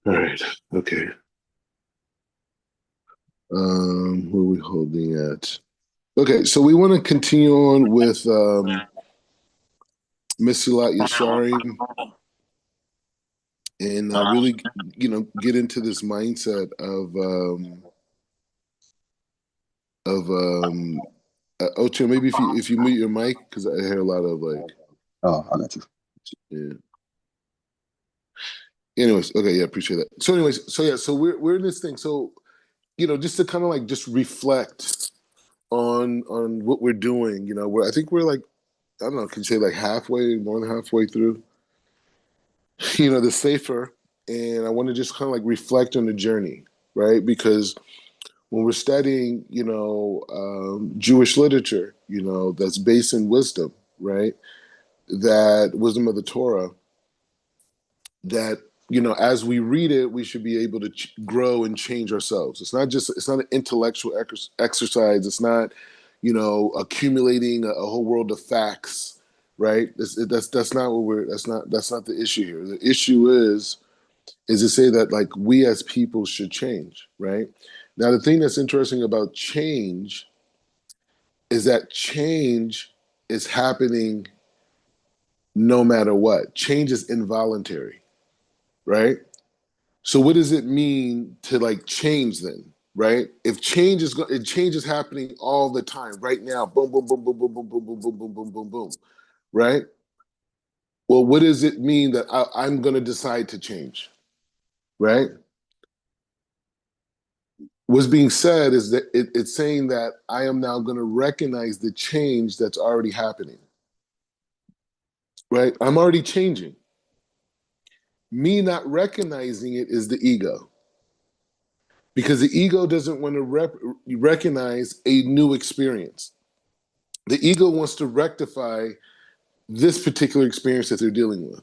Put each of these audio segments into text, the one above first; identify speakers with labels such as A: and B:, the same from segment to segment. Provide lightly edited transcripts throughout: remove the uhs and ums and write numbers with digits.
A: All right. Okay. Where are we holding at? Okay, so we want to continue on with Mestillat YaSharim and really, get into this mindset of Ocho. Maybe if you mute your mic because I hear a lot of like,
B: Oh, I got you.
A: yeah. Anyways, okay, yeah, appreciate that. So, anyways, so yeah, so we're in this thing. So, just to kind of like just reflect on what we're doing. Where I think we're like, I don't know, can you say like halfway, more than halfway through, the safer. And I want to just kind of like reflect on the journey, right? Because when we're studying, Jewish literature, that's based in wisdom, right? That wisdom of the Torah, that, as we read it, we should be able to grow and change ourselves. It's not an intellectual exercise. It's not, accumulating a whole world of facts, right? That's not what that's not the issue here. The issue is to say that like we as people should change, right? Now, the thing that's interesting about change is that change is happening no matter what. Change is involuntary, right? So what does it mean to like change then, right? If change is happening all the time, right now, boom, boom, boom, boom, boom, boom, boom, boom, boom, boom, boom, boom, boom, right? Well, what does it mean that I'm going to decide to change, right? What's being said is that it's saying that I am now going to recognize the change that's already happening, right? I'm already changing. Me not recognizing it is the ego, because the ego doesn't want to recognize a new experience. The ego wants to rectify this particular experience that they're dealing with,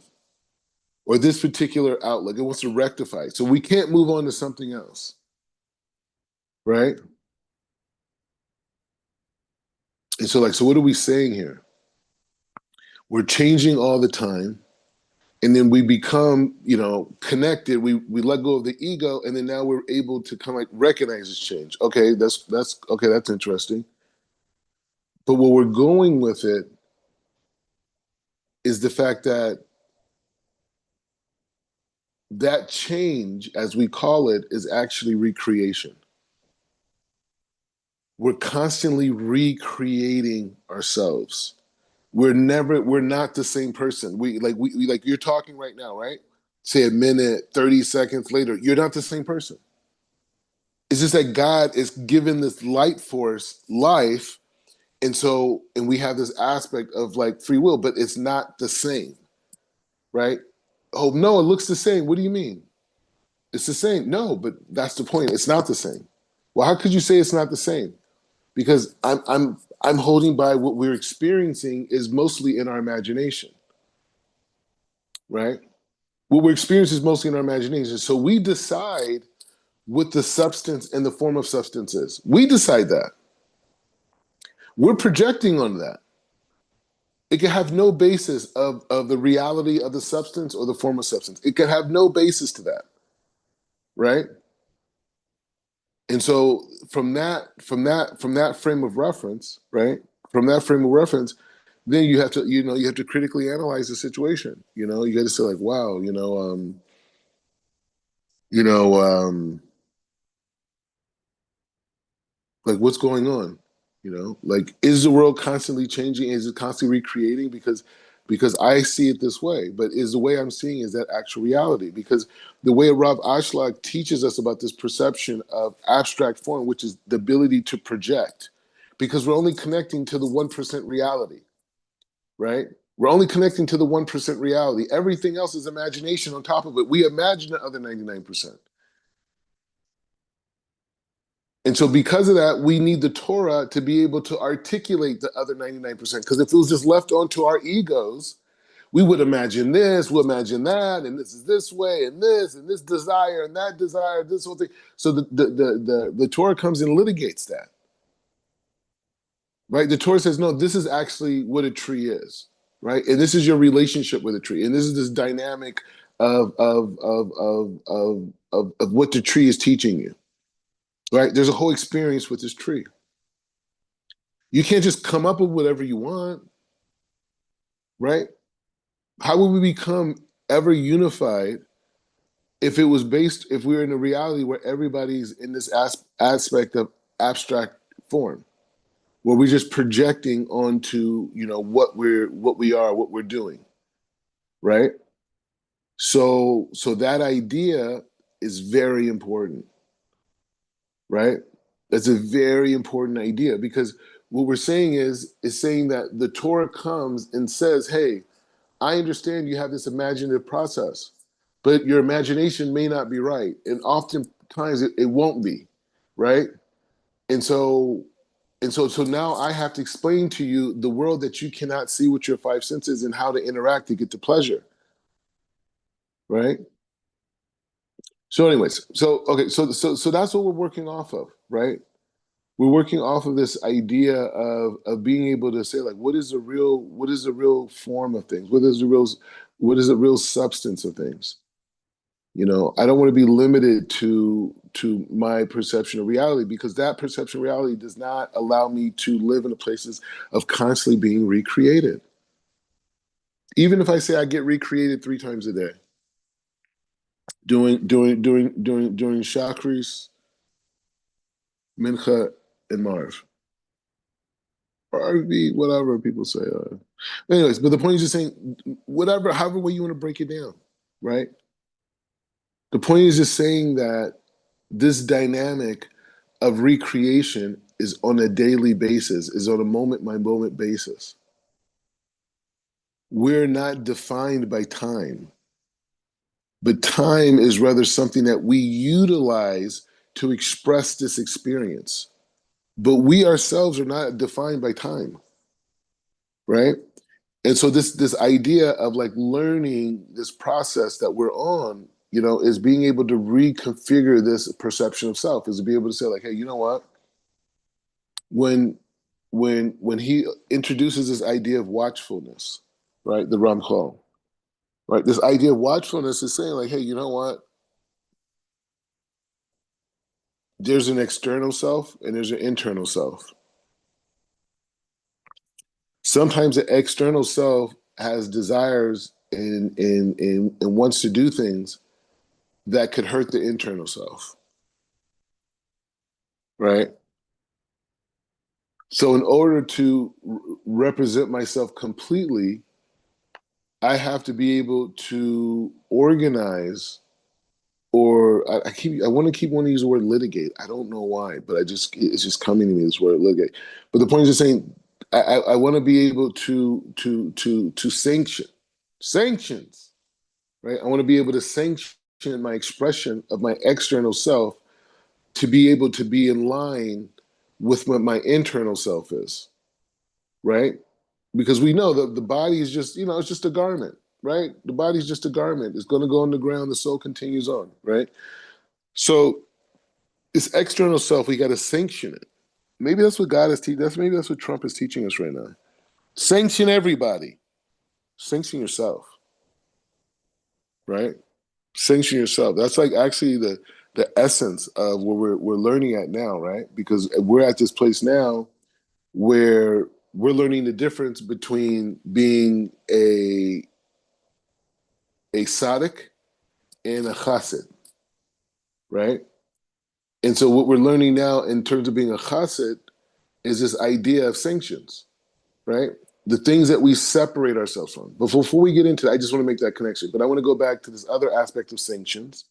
A: or this particular outlook. It wants to rectify it. So we can't move on to something else, right? And so, like, so what are we saying here? We're changing all the time, and then we become, connected. We let go of the ego, and then now we're able to kind of like recognize this change. Okay, that's okay. That's interesting. But where we're going with it is the fact that that change, as we call it, is actually recreation. We're constantly recreating ourselves. We're not the same person. We like you're talking right now, right? Say a minute, 30 seconds later, you're not the same person. It's just that God is giving this light force life. And we have this aspect of like free will, but it's not the same, right? Oh, no, it looks the same. What do you mean? It's the same. No, but that's the point. It's not the same. Well, how could you say it's not the same? Because I'm holding by what we're experiencing is mostly in our imagination, right? What we're experiencing is mostly in our imagination. So we decide what the substance and the form of substance is. We decide that. We're projecting on that. It can have no basis of the reality of the substance or the form of substance. It can have no basis to that, right? And so from that frame of reference, right? From that frame of reference, then you have to critically analyze the situation. You got to say like, wow, you know, like what's going on? Like is the world constantly changing? Is it constantly recreating? Because I see it this way, but is the way I'm seeing is that actual reality? Because the way Rav Ashlag teaches us about this perception of abstract form, which is the ability to project, because we're only connecting to the 1% reality, right? We're only connecting to the 1% reality. Everything else is imagination on top of it. We imagine the other 99%. And so, because of that, we need the Torah to be able to articulate the other 99%. Because if it was just left onto our egos, we would imagine this, we'll imagine that, and this is this way, and this desire, and that desire, this whole thing. So the Torah comes and litigates that, right? The Torah says, no, this is actually what a tree is, right? And this is your relationship with a tree, and this is this dynamic of what the tree is teaching you, right? There's a whole experience with this tree. You can't just come up with whatever you want, right? How would we become ever unified if it was based, if we were in a reality where everybody's in this aspect of abstract form, where we're just projecting onto, what we are, what we're doing, right? So that idea is very important, right? That's a very important idea, because what we're saying is saying that the Torah comes and says, hey, I understand you have this imaginative process, but your imagination may not be right. And oftentimes it won't be, right? And so now I have to explain to you the world that you cannot see with your five senses and how to interact to get to pleasure, right? So anyways, so okay, so that's what we're working off of, right? We're working off of this idea of being able to say, like, what is the real form of things? What is the real substance of things? I don't want to be limited to my perception of reality, because that perception of reality does not allow me to live in the places of constantly being recreated. Even if I say I get recreated 3 times a day, doing Shakris, Mincha, and Marv. Or RV, whatever people say. Anyways, but the point is just saying, whatever, however way you want to break it down, right? The point is just saying that this dynamic of recreation is on a daily basis, is on a moment by moment basis. We're not defined by time, but time is rather something that we utilize to express this experience. But we ourselves are not defined by time, right? And so this idea of like learning this process that we're on, is being able to reconfigure this perception of self, is to be able to say, like, hey, you know what? When he introduces this idea of watchfulness, right? The Ramchal, right? This idea of watchfulness is saying, like, hey, you know what? There's an external self and there's an internal self. Sometimes the external self has desires and wants to do things that could hurt the internal self, right? So in order to represent myself completely, I have to be able to organize, or I want to keep wanting to use the word litigate. I don't know why, but it's just coming to me, this word litigate. But the point is just saying, I want to be able to sanctions, right? I want to be able to sanction my expression of my external self to be able to be in line with what my internal self is, right? Because we know that the body is just, it's just a garment, right? The body's just a garment. It's going to go on the ground. The soul continues on, right? So this external self, we got to sanction it. Maybe that's what God is teaching. Maybe that's what Trump is teaching us right now. Sanction everybody. Sanction yourself, right? Sanction yourself. That's like actually the essence of where we're learning at now, right? Because we're at this place now where we're learning the difference between being a tzaddik and a chassid, right? And so what we're learning now in terms of being a chassid is this idea of sanctions, right? The things that we separate ourselves from. But before we get into that, I just want to make that connection. But I want to go back to this other aspect of sanctions,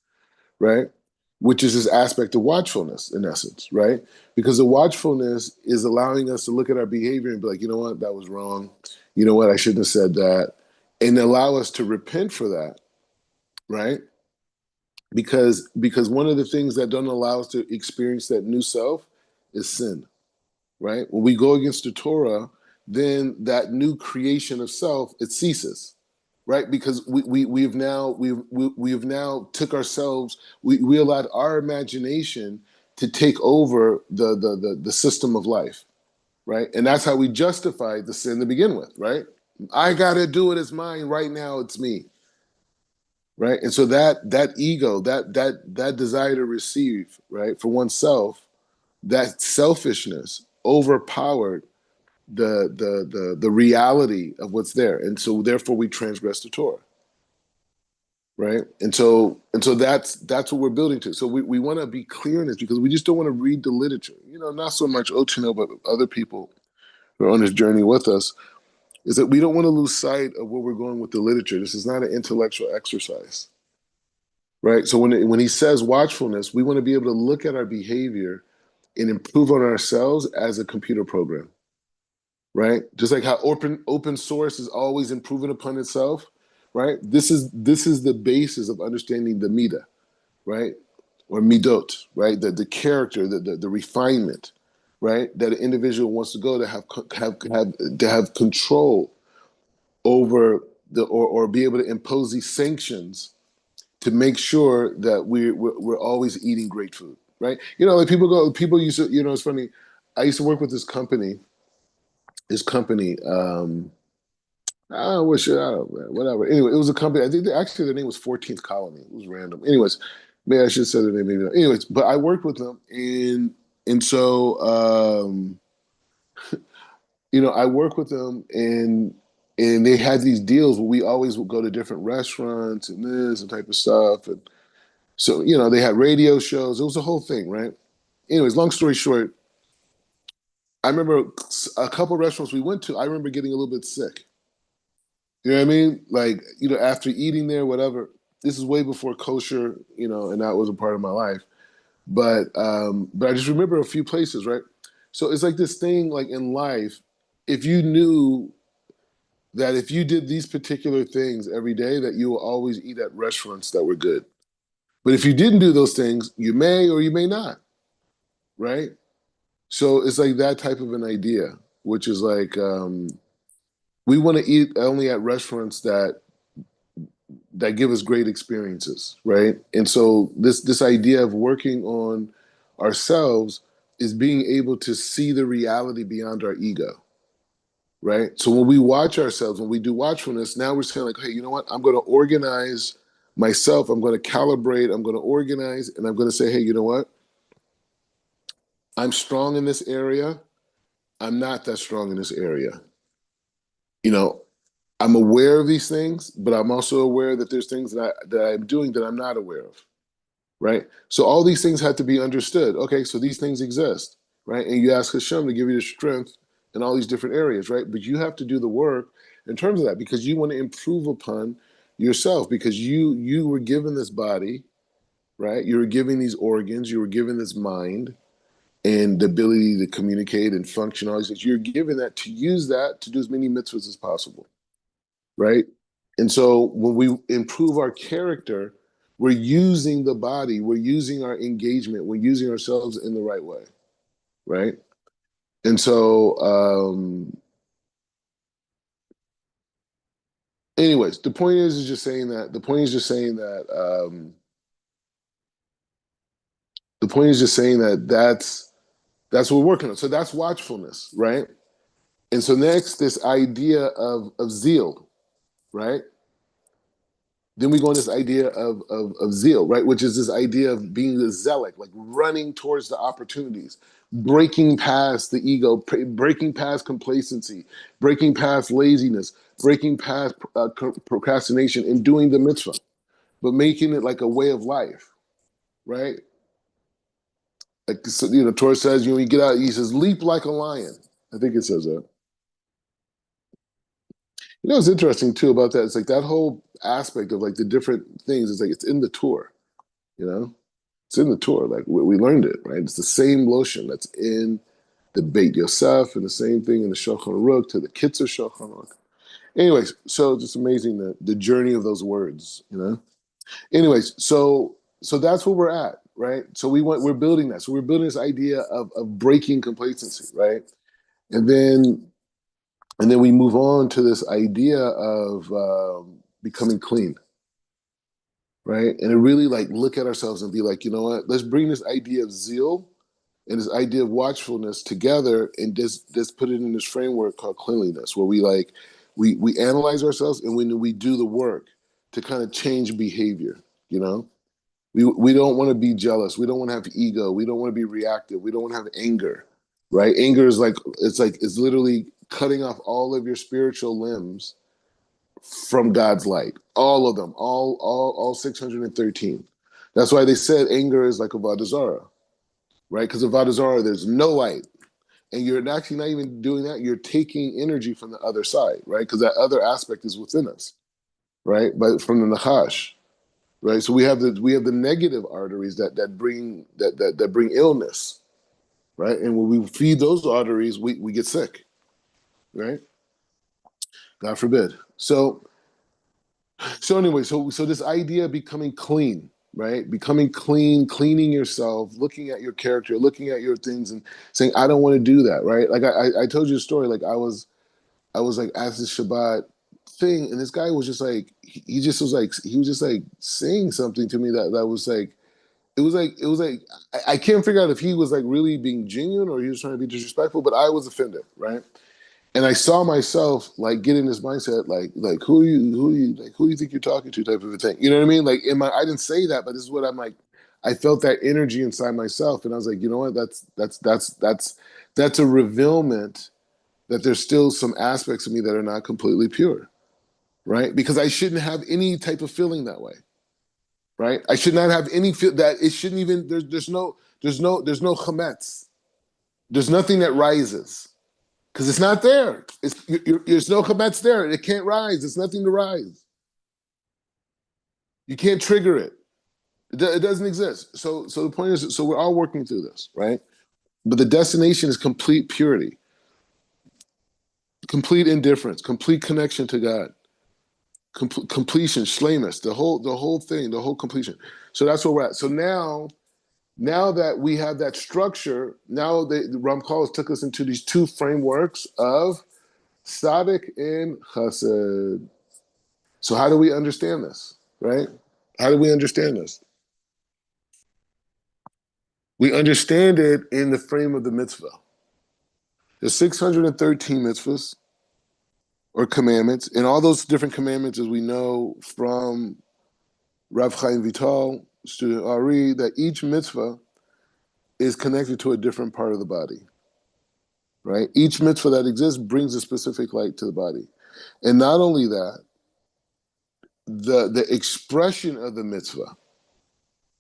A: right? Which is this aspect of watchfulness, in essence, right? Because the watchfulness is allowing us to look at our behavior and be like, you know what, that was wrong. You know what, I shouldn't have said that. And allow us to repent for that, right? Because one of the things that don't allow us to experience that new self is sin, right? When we go against the Torah, then that new creation of self, it ceases, right? Because we've now took ourselves, we allowed our imagination to take over the system of life, right? And that's how we justified the sin to begin with, right? I gotta do it, it's mine right now, it's me. right? And so that ego, that desire to receive, right, for oneself, that selfishness overpowered the reality of what's there, and so therefore we transgress the Torah, right? And so that's what we're building to. So we want to be clear in this because we just don't want to read the literature. Not so much Ochino, but other people who are on this journey with us, is that we don't want to lose sight of where we're going with the literature. This is not an intellectual exercise, right? So when he says watchfulness, we want to be able to look at our behavior and improve on ourselves as a computer program, right? Just like how open source is always improving upon itself, right? This is the basis of understanding the midah, right? Or midot, right? The character, the refinement, right? That an individual wants to go to have control over or be able to impose these sanctions to make sure that we're always eating great food, right? Like people used to, it's funny. I used to work with this company. I wish I don't know, whatever. Anyway, it was a company. I think actually their name was 14th Colony. It was random. Anyways, maybe I should say their name. Maybe not. Anyways, but I worked with them, and so I work with them, and they had these deals where we always would go to different restaurants and this and type of stuff, and so they had radio shows. It was a whole thing, right? Anyways, long story short, I remember a couple of restaurants we went to. I remember getting a little bit sick. You know what I mean? Like, after eating there, whatever. This is way before kosher, and that was a part of my life. But I just remember a few places, right? So it's like this thing, like in life, if you knew that if you did these particular things every day, that you will always eat at restaurants that were good. But if you didn't do those things, you may or you may not, right? So it's like that type of an idea, which is like we want to eat only at restaurants that give us great experiences, right? And so this idea of working on ourselves is being able to see the reality beyond our ego, right? So when we watch ourselves, when we do watchfulness, now we're saying like, hey, you know what? I'm going to organize myself. I'm going to calibrate. I'm going to organize, and I'm going to say, hey, you know what? I'm strong in this area. I'm not that strong in this area. You know, I'm aware of these things, but I'm also aware that there's things that I'm doing that I'm not aware of, right? So all these things have to be understood. Okay, so these things exist, right? And you ask Hashem to give you the strength in all these different areas, right? But you have to do the work in terms of that because you want to improve upon yourself because you were given this body, right? You were given these organs, you were given this mind and the ability to communicate and function. All these things. You're given that to use that to do as many mitzvahs as possible, right? And so when we improve our character, we're using the body, we're using our engagement, we're using ourselves in the right way, right? And so, anyways, the point is just saying that. The point is just saying that that's what we're working on. So that's watchfulness, right? And so next, this idea of zeal, right? Then we go on this idea of zeal, right? Which is this idea of being the zealot, like running towards the opportunities, breaking past the ego, breaking past complacency, breaking past laziness, breaking past procrastination, and doing the mitzvah, but making it like a way of life, right? Like Torah says, you get out, he says, leap like a lion. I think it says that. What's interesting too about that? It's like that whole aspect of like the different things. It's like it's in the Torah, you know. It's in the Torah. Like we learned it, right? It's the same lotion that's in the Beit Yosef and the same thing in the Shulchan Aruch to the Kitzur Shulchan Aruch. Anyways, so just amazing the journey of those words, you know. Anyways, so that's where we're at, right? So we're building that. So we're building this idea of breaking complacency, right? And then we move on to this idea of becoming clean, right? And to really like look at ourselves and be like, you know what? Let's bring this idea of zeal and this idea of watchfulness together and just put it in this framework called cleanliness, where we analyze ourselves and when we do the work to kind of change behavior, you know? We don't want to be jealous. We don't want to have ego. We don't want to be reactive. We don't want to have anger, right? Anger is it's literally cutting off all of your spiritual limbs from God's light. All of them, all 613. That's why they said anger is like Avodah Zarah, right? Because Avodah Zarah, there's no light. And you're actually not even doing that. You're taking energy from the other side, right? Because that other aspect is within us, right? But from the Nachash, right? So we have the negative arteries that bring illness, right? And when we feed those arteries, we get sick, right? God forbid. So anyway, so this idea of becoming clean, right? Becoming clean, cleaning yourself, looking at your character, looking at your things, and saying, I don't want to do that, right? Like I told you a story. Like I was like at this Shabbat thing, and this guy was just like he was just like saying something to me that was like it was like I can't figure out if he was like really being genuine or he was trying to be disrespectful, but I was offended, right? And I saw myself like get in this mindset, like who do you think you're talking to, type of a thing. You know what I mean? Like I didn't say that, but this is what I'm like. I felt that energy inside myself, and I was like, you know what? That's a revealment that there's still some aspects of me that are not completely pure, right? Because I shouldn't have any type of feeling that way, right? I should not have any feel that it shouldn't even. There's no chametz. There's nothing that rises. Because it's not there. There's no chametz there. It can't rise. There's nothing to rise. You can't trigger it. It doesn't exist. So the point is, so we're all working through this, right? But the destination is complete purity, complete indifference, complete connection to God, completion, shlemus, the whole thing, the whole completion. So that's where we're at. So now that we have that structure, now the Ramchal took us into these two frameworks of Tzaddik and Chesed. So how do we understand this, right? How do we understand this? We understand it in the frame of the mitzvah. There's 613 mitzvahs or commandments, and all those different commandments, as we know from Rav Chaim Vital, student Ari, that each mitzvah is connected to a different part of the body, right? Each mitzvah that exists brings a specific light to the body. And not only that, the expression of the mitzvah,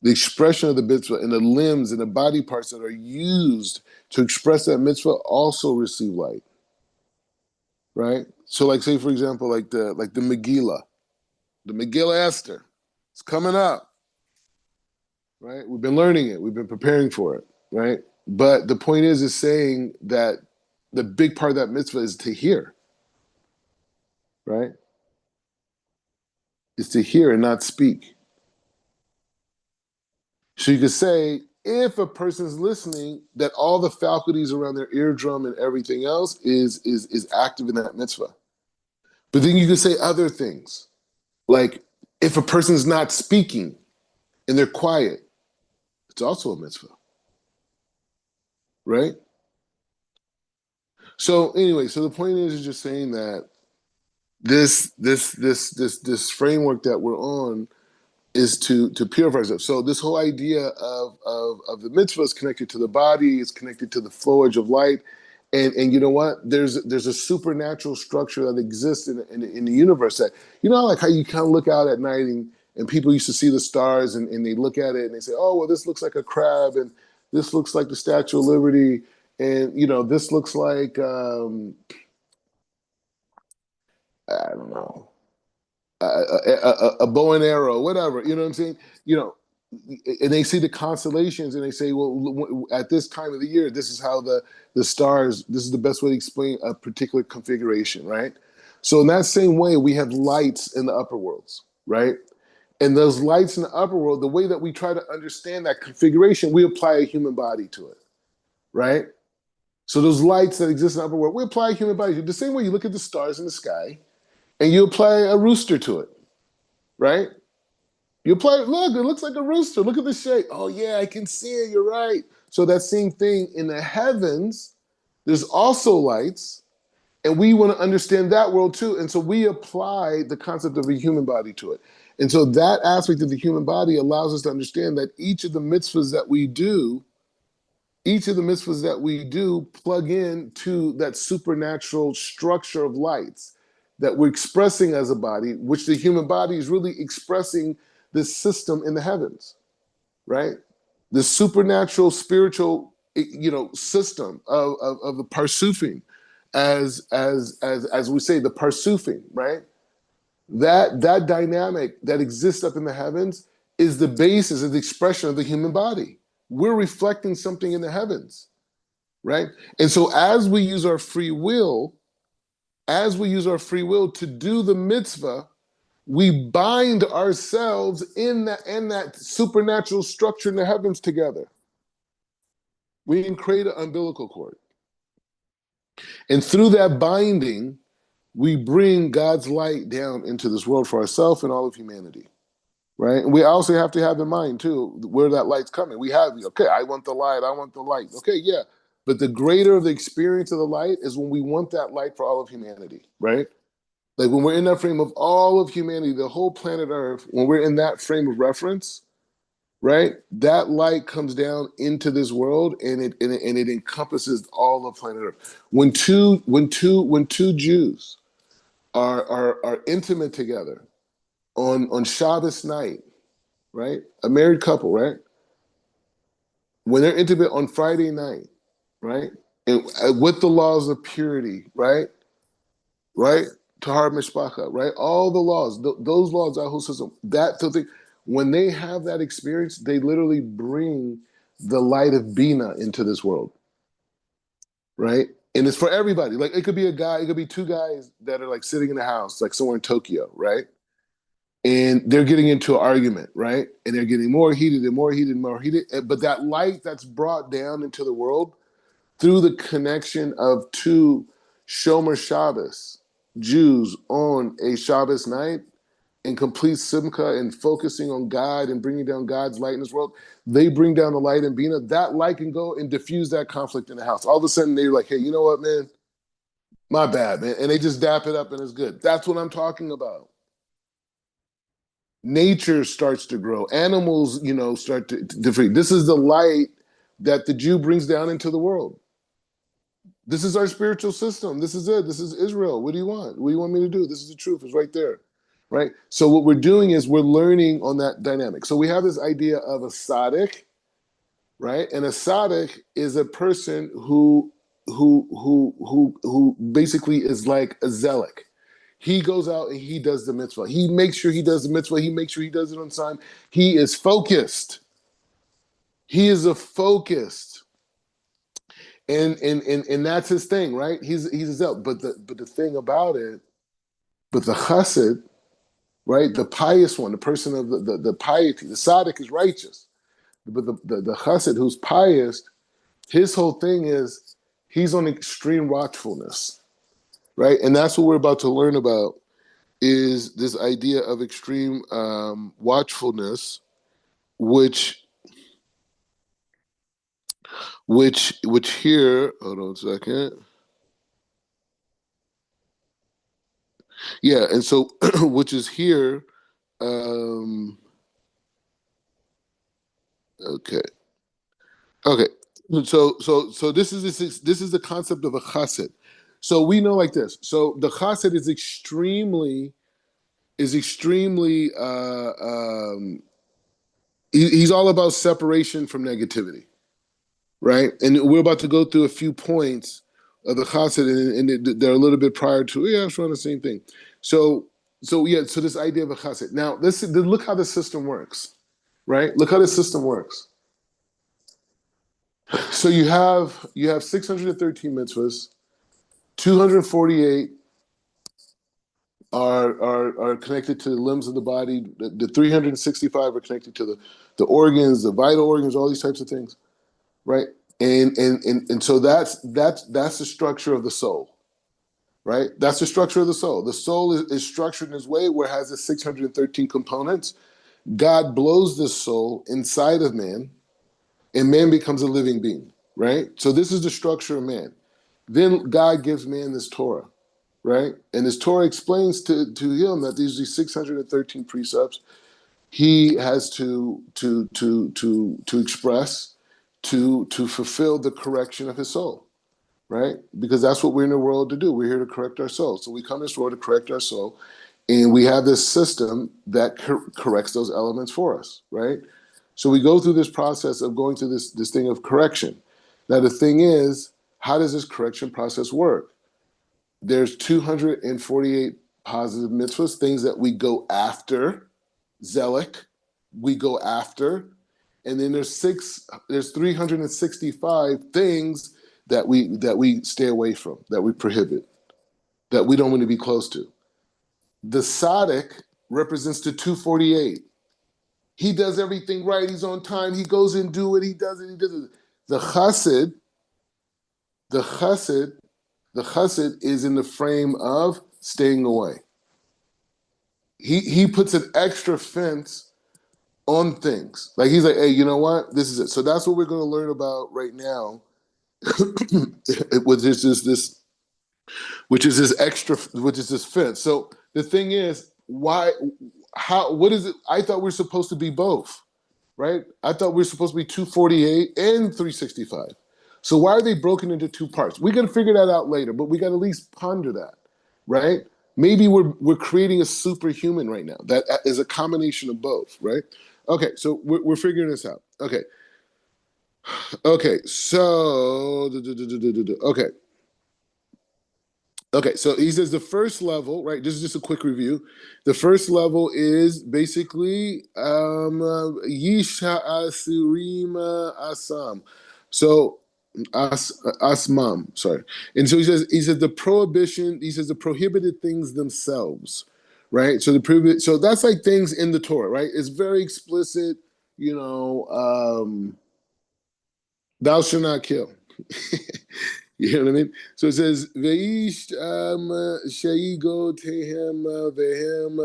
A: and the limbs and the body parts that are used to express that mitzvah also receive light, right? So, like, say for example, like the Megillah Esther, it's coming up, right? We've been learning it, we've been preparing for it, right? But the point is saying that the big part of that mitzvah is to hear, right? Is to hear and not speak. So you could say, if a person's listening, that all the faculties around their eardrum and everything else is active in that mitzvah. But then you could say other things, like if a person's not speaking and they're quiet, it's also a mitzvah, right? So anyway, so the point is just saying that this framework that we're on is to purify ourselves. So this whole idea of the mitzvah is connected to the body, is connected to the flowage of light, and you know what? There's a supernatural structure that exists in the universe that, you know, like how you kind of look out at night and people used to see the stars and they look at it and they say, oh well, this looks like a crab and this looks like the Statue of Liberty and you know this looks like I don't know, a bow and arrow, whatever. You know what I'm saying? You know, and they see the constellations, and they say, well, at this time of the year, this is how the stars. This is the best way to explain a particular configuration, right? So in that same way, we have lights in the upper worlds, right? And those lights in the upper world, the way that we try to understand that configuration, we apply a human body to it, right? So those lights that exist in the upper world, we apply a human body to it. The same way you look at the stars in the sky, and you apply a rooster to it, right? You apply, look, it looks like a rooster. Look at the shape. Oh, yeah, I can see it. You're right. So that same thing in the heavens, there's also lights, and we want to understand that world too. And so we apply the concept of a human body to it. And so that aspect of the human body allows us to understand that each of the mitzvahs that we do, plug in to that supernatural structure of lights that we're expressing as a body, which the human body is really expressing this system in the heavens, right? The supernatural spiritual, system of the parsufim, as we say, the parsufim, right? That dynamic that exists up in the heavens is the basis of the expression of the human body. We're reflecting something in the heavens, right? And so as we use our free will, to do the mitzvah, we bind ourselves in that supernatural structure in the heavens together. We can create an umbilical cord. And through that binding, we bring God's light down into this world for ourselves and all of humanity, right? And we also have to have in mind, too, where that light's coming. We have, okay, I want the light. Okay, yeah. But the greater the experience of the light is when we want that light for all of humanity, right? Like when we're in that frame of all of humanity, the whole planet Earth, when we're in that frame of reference, right? That light comes down into this world, and it encompasses all of planet Earth. When two Jews are intimate together on Shabbos night, right? A married couple, right? When they're intimate on Friday night, right? And with the laws of purity, right? Right? Tahar Mishpacha, right? All the laws, those laws, our whole system, that thing, when they have that experience, they literally bring the light of Bina into this world, right? And it's for everybody. Like it could be a guy, it could be two guys that are like sitting in a house, like somewhere in Tokyo, right? And they're getting into an argument, right? And they're getting more heated and more heated and more heated. But that light that's brought down into the world through the connection of two Shomer Shabbos Jews on a Shabbos night in complete simcha and focusing on God and bringing down God's light in this world, they bring down the light in Bina. That light can go and diffuse that conflict in the house. All of a sudden, they're like, hey, you know what, man? My bad, man. And they just dap it up and it's good. That's what I'm talking about. Nature starts to grow. Animals, start to free. This is the light that the Jew brings down into the world. This is our spiritual system. This is it. This is Israel. What do you want? What do you want me to do? This is the truth. It's right there, right? So what we're doing is we're learning on that dynamic. So we have this idea of a tzaddik, right? And a tzaddik is a person who basically is like a zealot. He goes out and he does the mitzvah. He makes sure he does the mitzvah. He makes sure he does it on time. He is focused. He is a focused. And that's his thing, right? He's a zealot. But the thing about it, but the chassid, right? The pious one, the person of the piety, the tzaddik is righteous. But the chassid who's pious, his whole thing is he's on extreme watchfulness, right? And that's what we're about to learn about, is this idea of extreme watchfulness, which here, hold on a second. Yeah, and so which is here, okay. So this is the concept of a chassid. So we know like this. So the chassid is extremely he's all about separation from negativity, right? And we're about to go through a few points of the chassid, and they're a little bit prior to, yeah, I'm trying the same thing. So this idea of a chassid. Now, look how the system works, right? Look how the system works. So you have 613 mitzvahs, 248 are connected to the limbs of the body. The 365 are connected to the organs, the vital organs, all these types of things, right? And so that's the structure of the soul, right? That's the structure of the soul. The soul is structured in this way where it has the 613 components. God blows this soul inside of man, and man becomes a living being, right? So this is the structure of man. Then God gives man this Torah, right? And his Torah explains to him that these 613 precepts he has to express to fulfill the correction of his soul, right? Because that's what we're in the world to do. We're here to correct our soul. So we come to this world to correct our soul, and we have this system that corrects those elements for us, right? So we go through this process of going through this thing of correction. Now the thing is, how does this correction process work? There's 248 positive mitzvahs, things that we go after, zealot, we go after, and then there's 365 things that we stay away from, that we prohibit, that we don't want to be close to. The tzaddik represents the 248. He does everything right. He's on time. He goes and do it. He does it. He does it. The chassid, the chassid, the chassid is in the frame of staying away. He puts an extra fence on things. Like he's like, hey, you know what? This is it. So that's what we're going to learn about right now, which is this fence. So the thing is, what is it? I thought we were supposed to be both, right? I thought we were supposed to be 248 and 365. So why are they broken into two parts? We got to figure that out later, but we got to at least ponder that, right? Maybe we're creating a superhuman right now that is a combination of both, right? Okay, so we're figuring this out. Okay, so okay, so he says the first level, right? This is just a quick review. The first level is basically Yisha Asurima Asam. So Asmam, sorry. And so he says the prohibition, he says the prohibited things themselves, right? So that's like things in the Torah, right? It's very explicit, thou shalt not kill. You know what I mean? So it says, Veish Shaigo Tehem Vehem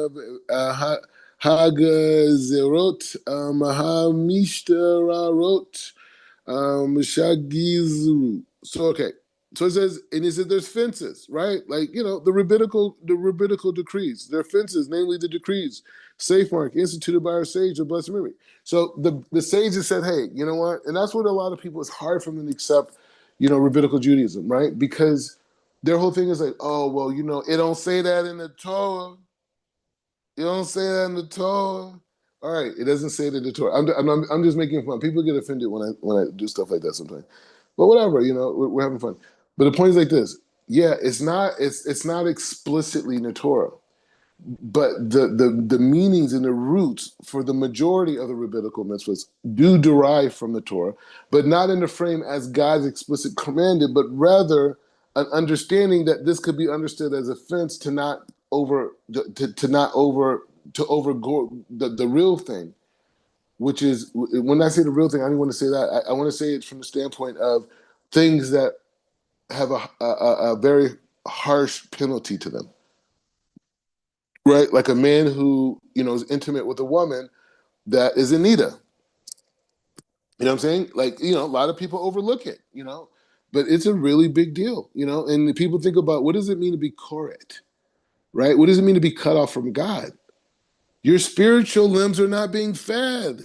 A: Hagazerot Mahamishtararot Shagizru. So okay. So it says, and he said there's fences, right? Like, the rabbinical decrees. There are fences, namely the decrees, safe mark, instituted by our sage of blessed memory. So the sages said, hey, you know what? And that's what a lot of people, it's hard for them to accept, rabbinical Judaism, right? Because their whole thing is like, oh, well, it don't say that in the Torah. You don't say that in the Torah. All right, it doesn't say it in the Torah. I'm just making fun. People get offended when I do stuff like that sometimes. But whatever, we're having fun. But the point is like this. Yeah, it's not explicitly in the Torah, but the meanings and the roots for the majority of the rabbinical mitzvahs do derive from the Torah, but not in the frame as God's explicit commanded, but rather an understanding that this could be understood as a fence to not overgo the real thing, which is, when I say the real thing, I don't want to say that. I want to say it from the standpoint of things that have a very harsh penalty to them. Right? Like a man who, is intimate with a woman that is in nida. You know what I'm saying? Like, a lot of people overlook it, but it's a really big deal, and people think about, what does it mean to be koret, right? What does it mean to be cut off from God? Your spiritual limbs are not being fed.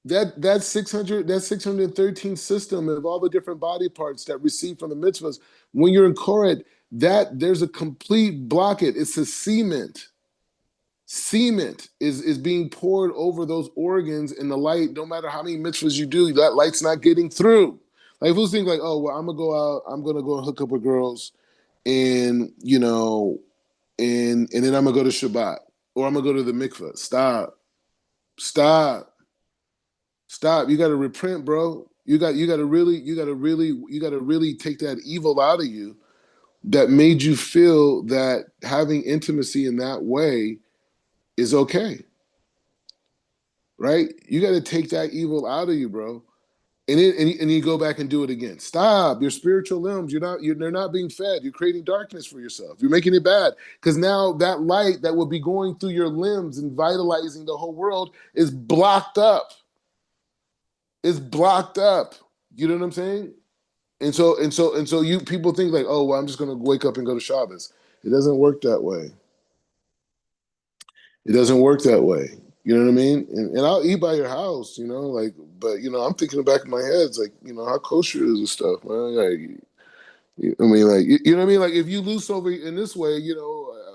A: That 613 system of all the different body parts that receive from the mitzvahs, when you're in koret, that there's a complete blockade. It's a cement. Cement is being poured over those organs, and the light, no matter how many mitzvahs you do, that light's not getting through. Like, if you think like, oh, well, I'm gonna go out, I'm gonna go and hook up with girls, and and then I'm gonna go to Shabbat, or I'm gonna go to the mikveh. Stop. You got to repent, bro. You got to really take that evil out of you that made you feel that having intimacy in that way is okay, right? You got to take that evil out of you, bro. And you go back and do it again. Stop. Your spiritual limbs, they're not being fed. You're creating darkness for yourself. You're making it bad. Because now that light that will be going through your limbs and vitalizing the whole world is blocked up. It's blocked up. You know what I'm saying? and so you people think like, oh well, I'm just gonna wake up and go to Shabbos. It doesn't work that way. It doesn't work that way. You know what I mean? And I'll eat by your house, like, but I'm thinking in the back of my head, it's like, how kosher is this stuff, man? Like, I mean, like, you know what I mean? Like, if you lose over in this way,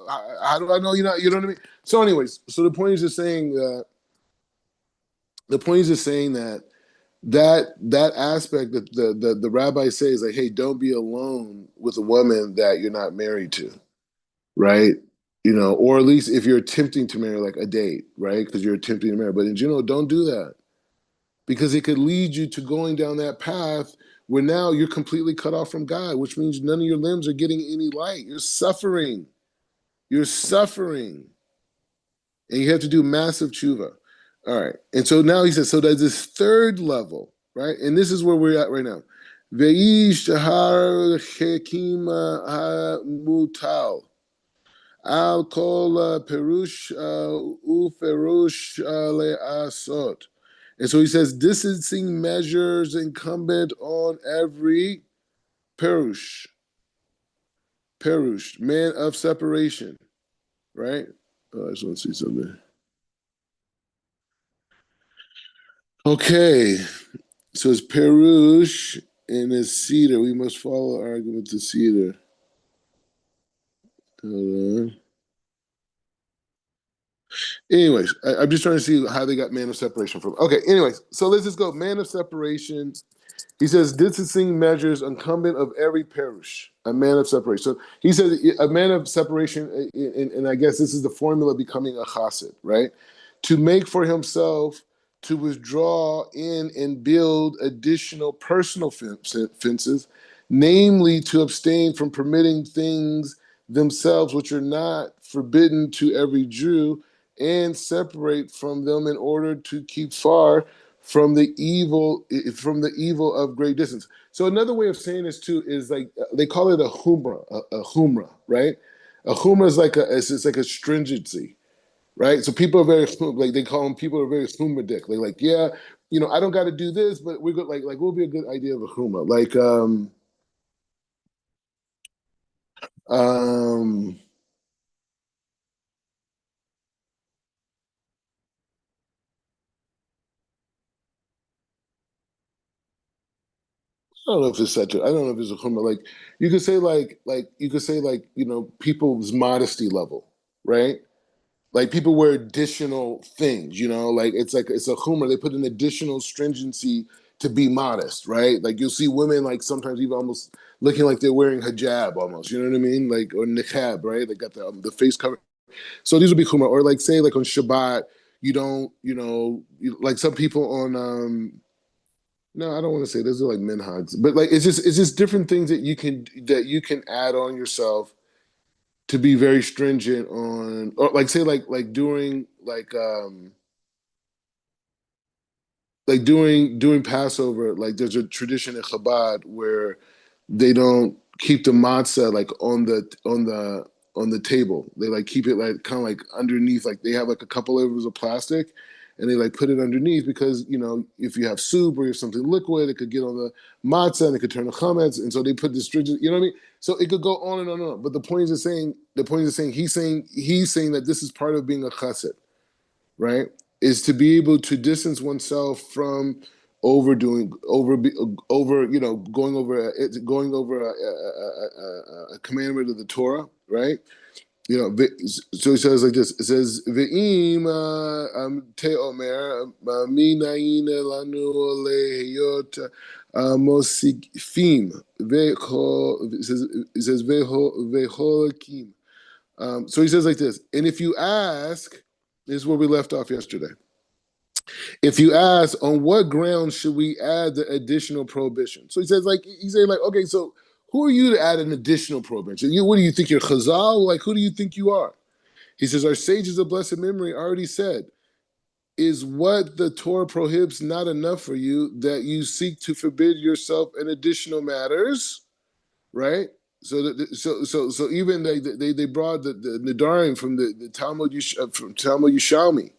A: how do I know you're not? You know what I mean? So, anyways, so the point is just saying that aspect that the rabbi says, like, hey, don't be alone with a woman that you're not married to, right? Or at least if you're attempting to marry, like a date, right? Because you're attempting to marry, but in general, don't do that because it could lead you to going down that path where now you're completely cut off from God, which means none of your limbs are getting any light. You're suffering. You're suffering. And you have to do massive tshuva. All right. And so now he says, so there's this third level, right? And this is where we're at right now. Veish tahar chekima ha-mutal. Al kol perush uferush le'asot. And so he says, distancing measures incumbent on every perush, man of separation, right? Oh, I just want to see something. Okay, so it's perush and it's cedar. We must follow the argument to cedar. Hold on. Anyways, I'm just trying to see how they got man of separation from. Okay, anyways, so let's just go. Man of separation. He says, distancing measures incumbent of every parish, a man of separation. So he says, a man of separation, and I guess this is the formula becoming a chassid, right? To make for himself, to withdraw in and build additional personal fences, namely to abstain from permitting things themselves which are not forbidden to every Jew, and separate from them in order to keep far from the evil of great distance. So another way of saying this too is like they call it a humra, a humra, right? A humra is like it's like a stringency, right? So people are very like they call them people are very humadic. They're like, yeah, I don't got to do this, but we're good. Like what would be a good idea of a humra? Like um I don't know if it's such a I don't know if it's a humor. Like you could say you could say like people's modesty level, right? Like people wear additional things, like it's a humor. They put an additional stringency to be modest, right? Like you'll see women like sometimes even almost looking like they're wearing hijab almost, you know what I mean? Like or niqab, right? They got the face cover. So these would be humor. Or like say like on Shabbat, you don't, like some people on no, I don't want to say those are like minhags, but like it's just different things that you can add on yourself to be very stringent on, or like say like during like during Passover, like there's a tradition in Chabad where they don't keep the matzah like on the table. They like keep it like kind of like underneath, like they have like a couple layers of plastic and they like put it underneath because if you have soup or you have something liquid, it could get on the matzah and it could turn to chametz. And so they put this stringent, you know what I mean? So it could go on and on and on. But the point is saying he's saying that this is part of being a chassid, right? Is to be able to distance oneself from overdoing, going over a commandment of the Torah, right? So he says like this. It says, "Ve'im te omer minayin lanu lehiyot mosifim ve'chol." It says ve'cholakim. So he says like this, and if you ask, this is where we left off yesterday. If you ask, on what grounds should we add the additional prohibition? So he says, like, he's saying, like, okay, so who are you to add an additional prohibition? What do you think you're Chazal? Like, who do you think you are? He says, our sages of blessed memory already said, is what the Torah prohibits not enough for you that you seek to forbid yourself in additional matters, right? So even they brought the Nidarim from the Talmud from Talmud Yishalmi,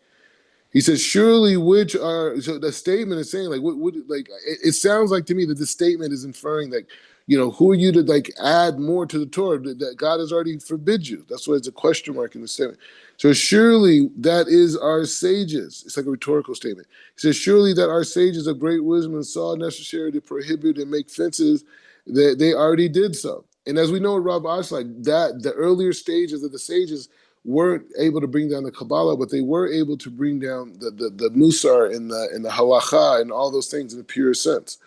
A: He says, surely which are, so the statement is saying, like, like, it sounds like to me that this statement is inferring that, who are you to like add more to the Torah that God has already forbid you? That's why it's a question mark in the statement. So surely that is our sages. It's like a rhetorical statement. He says, surely that our sages of great wisdom and saw necessary to prohibit and make fences, that they already did so. And as we know at Rav Ash, like that, the earlier stages of the sages weren't able to bring down the Kabbalah, but they were able to bring down the Musar and the Halacha and all those things in a pure sense.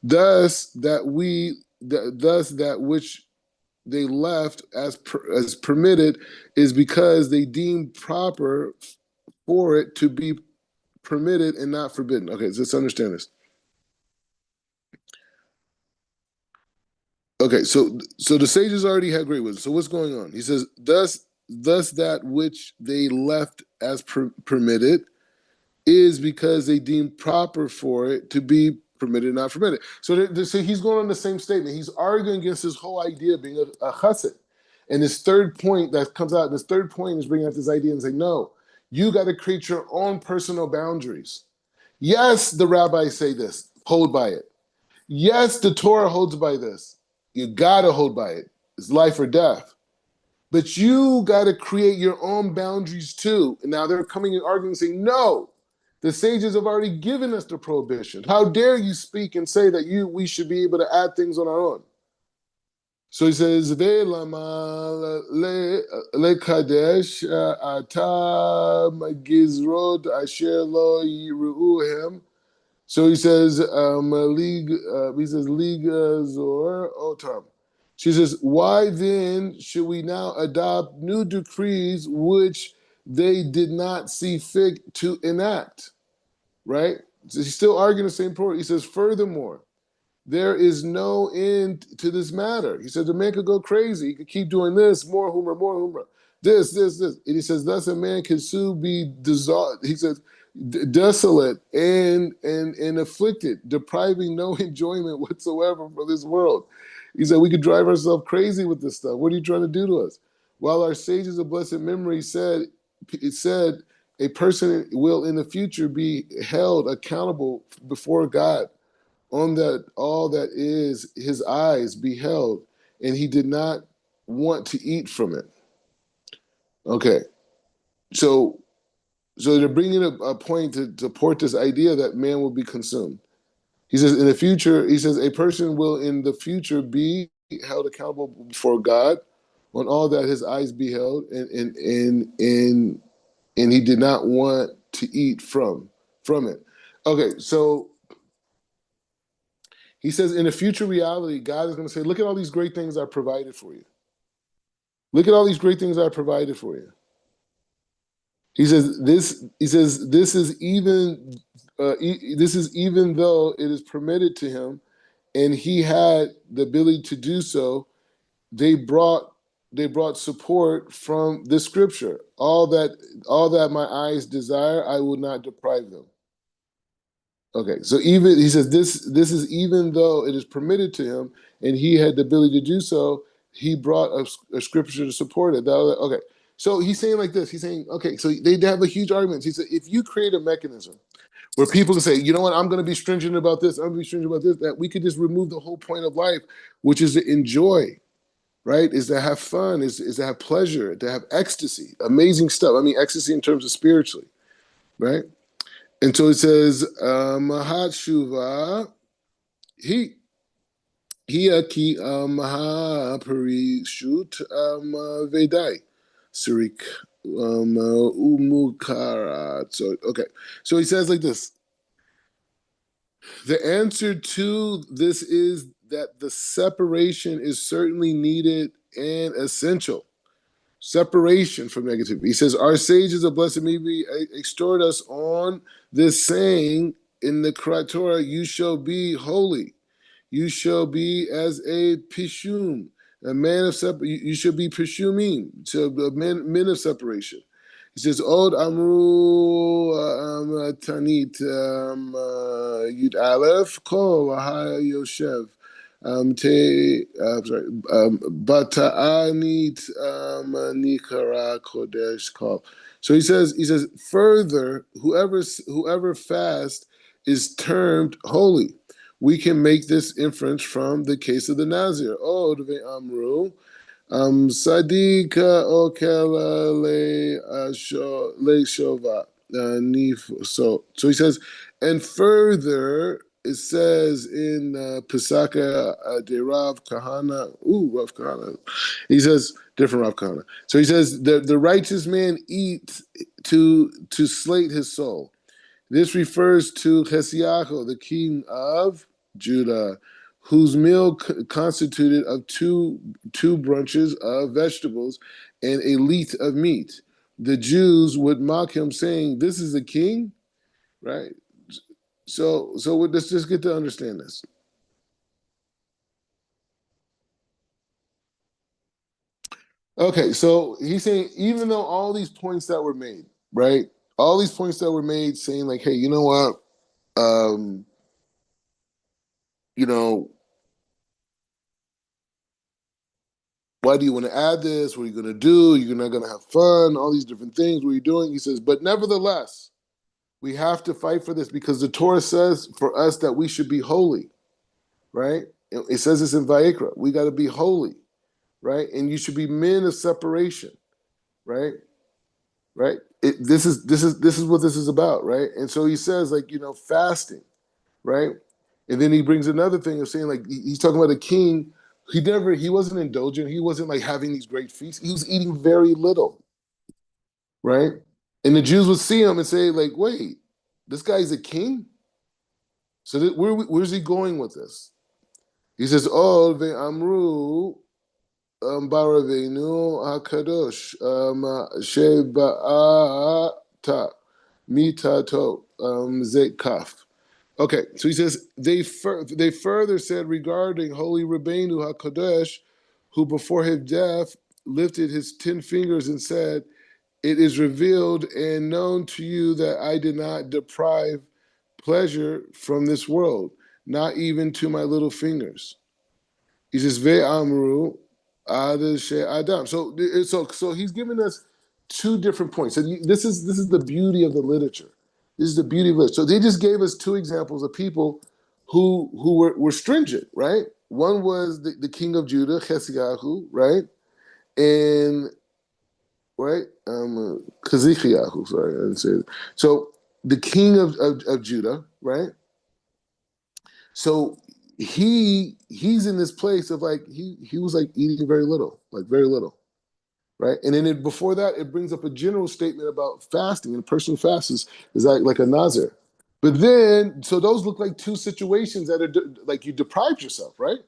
A: Thus that which they left as permitted is because they deemed proper for it to be permitted and not forbidden. Okay, so let's understand this. Okay, so the sages already had great wisdom. So what's going on? He says, thus that which they left as permitted is because they deemed proper for it to be permitted, not permitted. So he's going on the same statement. He's arguing against this whole idea of being a chassid. And this third point that comes out, this third point is bringing out this idea and saying, no, you got to create your own personal boundaries. Yes, the rabbis say this, hold by it. Yes, the Torah holds by this. You got to hold by it. It's life or death. But you got to create your own boundaries too. And now they're coming and arguing saying, no, the sages have already given us the prohibition. How dare you speak and say that we should be able to add things on our own? So he says, "Ve'lama lekadesh ata magizrod asher lo yiruhem." So he says, Lig Zor Otam. She says, why then should we now adopt new decrees which they did not see fit to enact? Right? So he's still arguing the same point. He says, furthermore, there is no end to this matter. He said, the man could go crazy. He could keep doing this, more humor, this. And he says, thus a man can soon be dissolved. He says, desolate and afflicted, depriving no enjoyment whatsoever for this world. He said, we could drive ourselves crazy with this stuff. What are you trying to do to us? While our sages of blessed memory said, a person will in the future be held accountable before God on that all that is his eyes beheld, and he did not want to eat from it. Okay, so they're bringing a point to support this idea that man will be consumed. He says in the future, a person will in the future be held accountable before God on all that his eyes beheld, and he did not want to eat from it. Okay, so he says in a future reality, God is going to say, look at all these great things I provided for you. Look at all these great things I provided for you. He says this is even though it is permitted to him and he had the ability to do so, they brought support from the scripture. All that my eyes desire, I will not deprive them. Okay, so even he says this is even though it is permitted to him and he had the ability to do so, he brought a scripture to support it. Okay, so he's saying like this. He's saying, okay, so they have a huge argument. He said, if you create a mechanism where people can say, you know what, I'm going to be stringent about this, I'm going to be stringent about this, that we could just remove the whole point of life, which is to enjoy, right? Is to have fun, is to have pleasure, to have ecstasy, amazing stuff. I mean, ecstasy in terms of spiritually, right? And so it says, Mahat Shuva, he aki Maha Parishut Vedai, Sirik Umukarat. So, okay. So he says like this. The answer to this is that the separation is certainly needed and essential. Separation from negativity. He says, our sages of blessed maybe extort us on this saying in the Torah, you shall be holy. You shall be as a pishum, a man of separation. You shall be pishumim, so men of separation. He says, Od Amru Tanit Yud Aleph Kol Yoshev. Bata'anit Nikara Kodesh Kol. So he says further, whoever fasts is termed holy. We can make this inference from the case of the Nazir. Oh, Amru. Sadika okela le shova nif. So he says, and further it says in Pesaka de Rav Kahana. Ooh, Rav Kahana. He says different Rav Kahana. So he says the righteous man eats to slate his soul. This refers to Hesiacho, the king of Judah, whose meal constituted of two brunches of vegetables and a lith of meat. The Jews would mock him, saying, "This is the king," right? So let's just get to understand this. Okay, so he's saying even though all these points that were made, right? All these points that were made, saying like, "Hey, you know what? Um, you know, why do you want to add this? What are you going to do? You're not going to have fun, all these different things. What are you doing?" He says, but nevertheless, we have to fight for this because the Torah says for us that we should be holy, right? It says this in Vayikra. We got to be holy, right? And you should be men of separation, right? Right? This is what this is about, right? And so he says, like, fasting, right? And then he brings another thing of saying, like, he's talking about a king. He wasn't indulgent. He wasn't like having these great feasts. He was eating very little, right? And the Jews would see him and say, like, wait, this guy's a king? So where's he going with this? He says, oh, ve amru baravenu hakadosh sheba'ata mitato zekaf. Okay, so he says they further said regarding Holy Rabbeinu Hakadosh, who before his death lifted his 10 fingers and said, "It is revealed and known to you that I did not deprive pleasure from this world, not even to my little fingers." He says, "Ve amru adam." So he's giving us two different points. And this is the beauty of the literature. This is the beauty of it. So they just gave us two examples of people who were stringent, right? One was the king of Judah, Chesiyahu, right? And right, Kazikiyahu, sorry, I didn't say it. So the king of Judah, right? So he's in this place of like he was like eating very little, like very little, right? And then before that, it brings up a general statement about fasting, and a person who fasts is like a nazir. But then, so those look like two situations that are like you deprive yourself, right?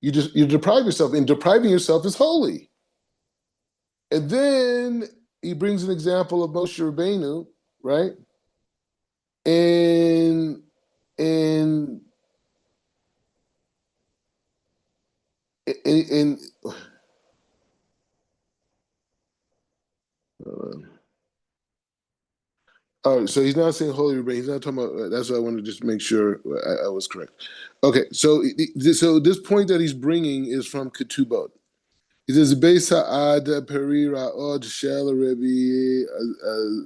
A: You deprive yourself, and depriving yourself is holy. And then he brings an example of Moshe Rabbeinu, right? And and and all right, so he's not saying holy Rebbeinu. He's not talking about. That's what I wanted to just make sure I was correct. Okay, so this point that he's bringing is from Ketubot. He says, "Beis ha'ad perira od shel Rebbe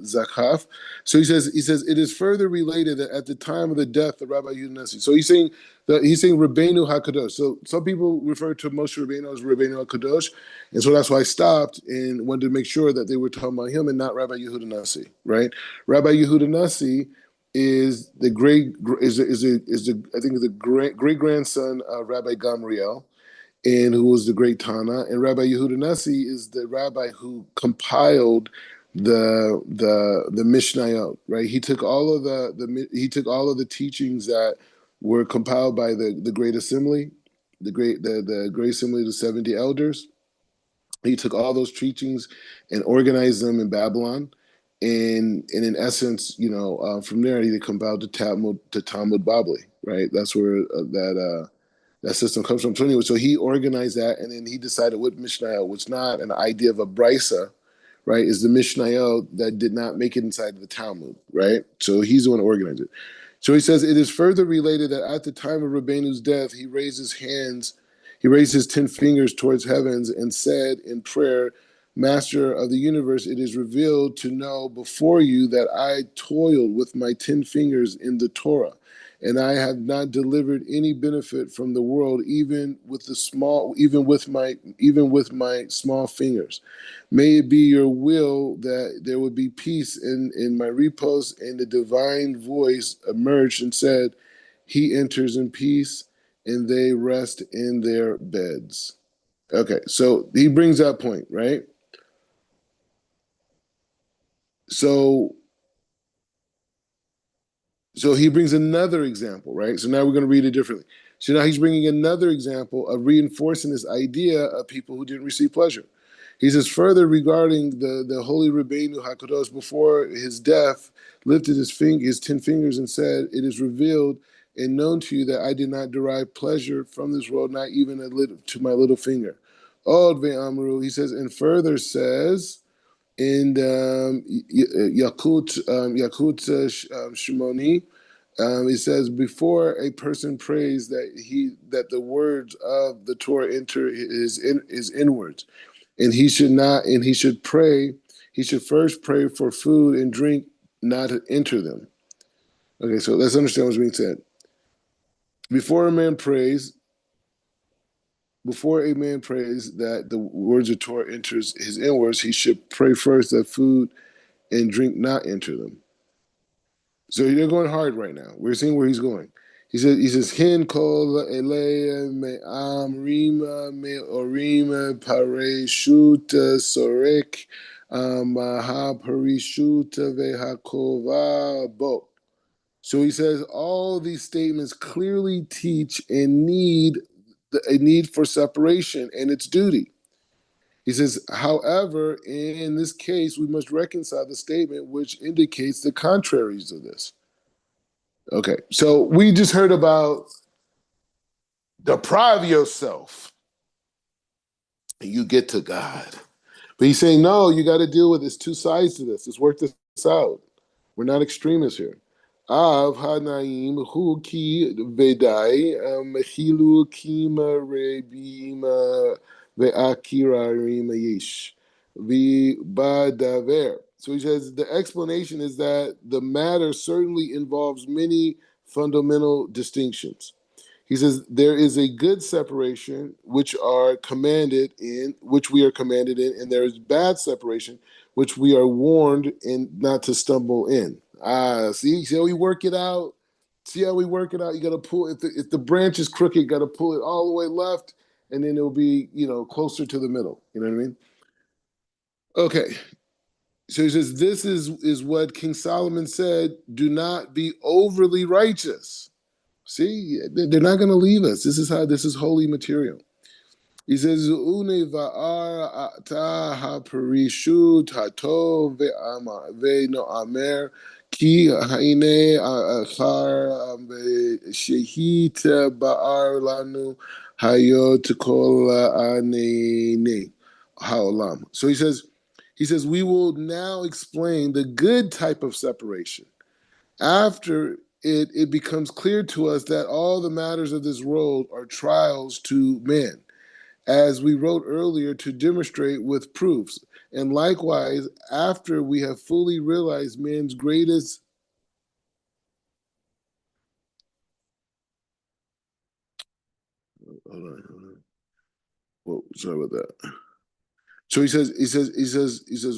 A: Zakaf." So he says it is further related that at the time of the death of Rabbi Yudinasi. So he's saying Rabbeinu Hakadosh. So some people refer to Moshe Rabbeinu as Rabbeinu Hakadosh, and so that's why I stopped and wanted to make sure that they were talking about him and not Rabbi Yehuda Nasi, right? Rabbi Yehuda Nasi is the great is the I think the great grandson of Rabbi Gamriel, and who was the great Tana. And Rabbi Yehuda Nasi is the rabbi who compiled the Mishnayot, right? He took all of the teachings that were compiled by the Great Assembly, the Great Assembly of the 70 Elders. He took all those teachings and organized them in Babylon. And in essence, from there he compiled the Talmud Babli, right? That's where that system comes from. So anyway, so he organized that, and then he decided what Mishnayot, what's not an idea of a brisa, right, is the Mishnayot that did not make it inside of the Talmud, right? So he's the one who organized it. So he says it is further related that at the time of Rabbeinu's death, he raised his 10 fingers towards heavens and said in prayer, Master of the universe, it is revealed to know before you that I toiled with my 10 fingers in the Torah, and I have not delivered any benefit from the world, even with my small fingers. May it be your will that there would be peace in my repose. And the divine voice emerged and said, he enters in peace, and they rest in their beds. Okay, so he brings that point, right? So so he brings another example, right? So now we're going to read it differently. So now he's bringing another example of reinforcing this idea of people who didn't receive pleasure. He says further regarding the holy Rabbeinu Hakadosh before his death, lifted his 10 fingers and said, "It is revealed and known to you that I did not derive pleasure from this world, not even a little to my little finger." Od Amru, he says, and further says in Yakut Shimoni, it says before a person prays that the words of the Torah enter his inwards, and he should pray. He should first pray for food and drink, not to enter them. Okay, so let's understand what's being said. Before a man prays, before a man prays that the words of Torah enters his inwards, he should pray first that food and drink not enter them. So they're going hard right now. We're seeing where he's going. He says, Hin kol eleya me amrima me orima pareshuta sorek maha parishuta vehakova bo. So he says all these statements clearly teach a need for separation and its duty. He says, however, in this case, we must reconcile the statement which indicates the contraries of this. Okay, so we just heard about deprive yourself and you get to God. But he's saying, no, you got to deal with this. Two sides to this. Let's work this out. We're not extremists here. Av hanaim hu ki vedai mechilu kima rebima ve'akira yish v'badaver. So he says the explanation is that the matter certainly involves many fundamental distinctions. He says there is a good separation which we are commanded in, and there is bad separation which we are warned in not to stumble in. See how we work it out. See how we work it out. You got to pull if the branch is crooked, you got to pull it all the way left, and then it'll be closer to the middle. You know what I mean? Okay. So he says this is what King Solomon said: do not be overly righteous. See, they're not going to leave us. This is holy material. He says, "Une va'ar ata haperishut hatov ve'no amer ki haine achar shehit ba'ar lanu hayot kol anene haolam." So he says we will now explain the good type of separation after it becomes clear to us that all the matters of this world are trials to men, as we wrote earlier, to demonstrate with proofs. And likewise, after we have fully realized man's greatest hold on. Whoa, sorry about that. So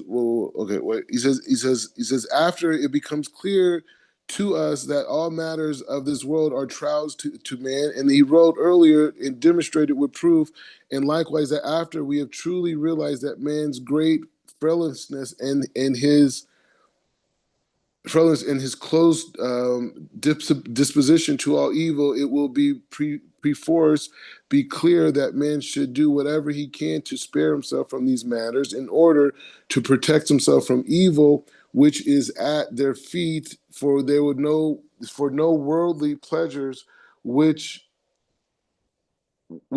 A: well, okay, wait. He says, after it becomes clear to us that all matters of this world are trials to man, and he wrote earlier and demonstrated with proof, and likewise that after we have truly realized that man's great frailousness and his closed disposition to all evil, it will be perforce be clear that man should do whatever he can to spare himself from these matters in order to protect himself from evil, which is at their feet. For there would no worldly pleasures which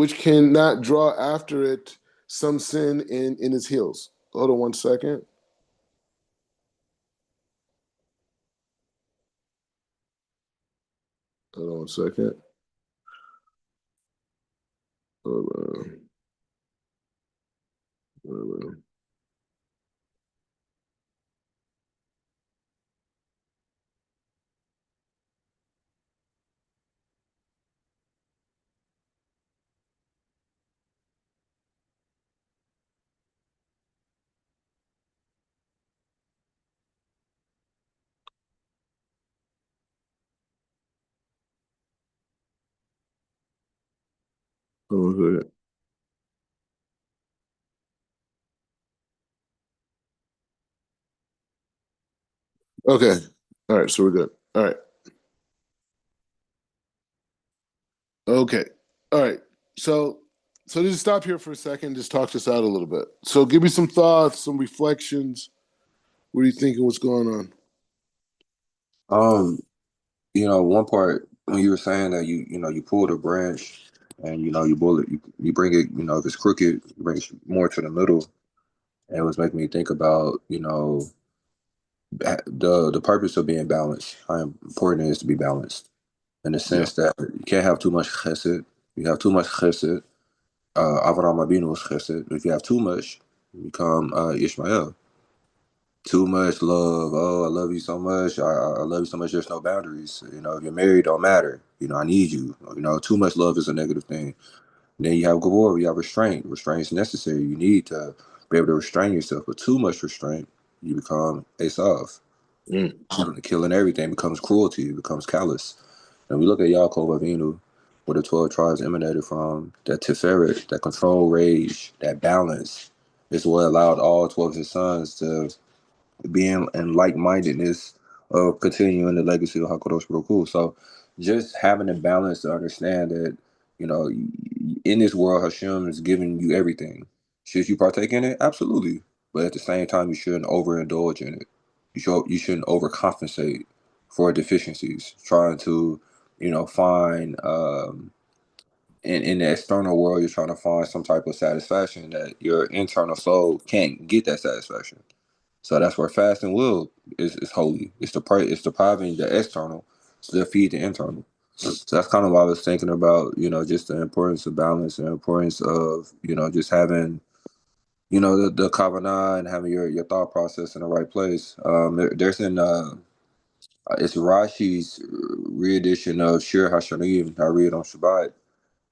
A: cannot draw after it some sin in his heels. Hold on one second. Hold on one second. Hold on. Hold on. Oh, okay. All right. So we're good. All right. Okay. All right. So so just stop here for a second. Just talk this out a little bit. So give me some thoughts, some reflections. What are you thinking? What's going on?
B: Um, one part when you were saying that you pulled a branch and you pull it, you bring it, if it's crooked, you bring it more to the middle. And it was making me think about, the purpose of being balanced, how important it is to be balanced in the
A: Yeah.
B: sense that you can't have too much chesed. You have too much chesed. Avraham Avinu was chesed. If you have too much, you become Ishmael. Too much love. Oh, I love you so much. I love you so much. There's no boundaries. If you're married, don't matter. I need you. Too much love is a negative thing. And then you have gavor. You have restraint. Restraint is necessary. You need to be able to restrain yourself. But too much restraint, you become Esav.
A: Mm.
B: Killing everything becomes cruelty. It becomes callous. And we look at Yaakov Avinu, where the 12 tribes emanated from. That Tiferet, that control, rage, that balance is what allowed all 12 of his sons to being in like-mindedness of continuing the legacy of Hakadosh Baruch Hu. So just having a balance to understand that, in this world, Hashem is giving you everything. Should you partake in it? Absolutely. But at the same time, you shouldn't overindulge in it. You shouldn't overcompensate for deficiencies, trying to, find in the external world, you're trying to find some type of satisfaction that your internal soul can't get that satisfaction. So that's where fast and will is holy. It's depriving the external to feed the internal. So that's kind of what I was thinking about, just the importance of balance and the importance of, just having, the kavanah and having your thought process in the right place. There's it's Rashi's re-edition of Shir Hashanim I read on Shabbat.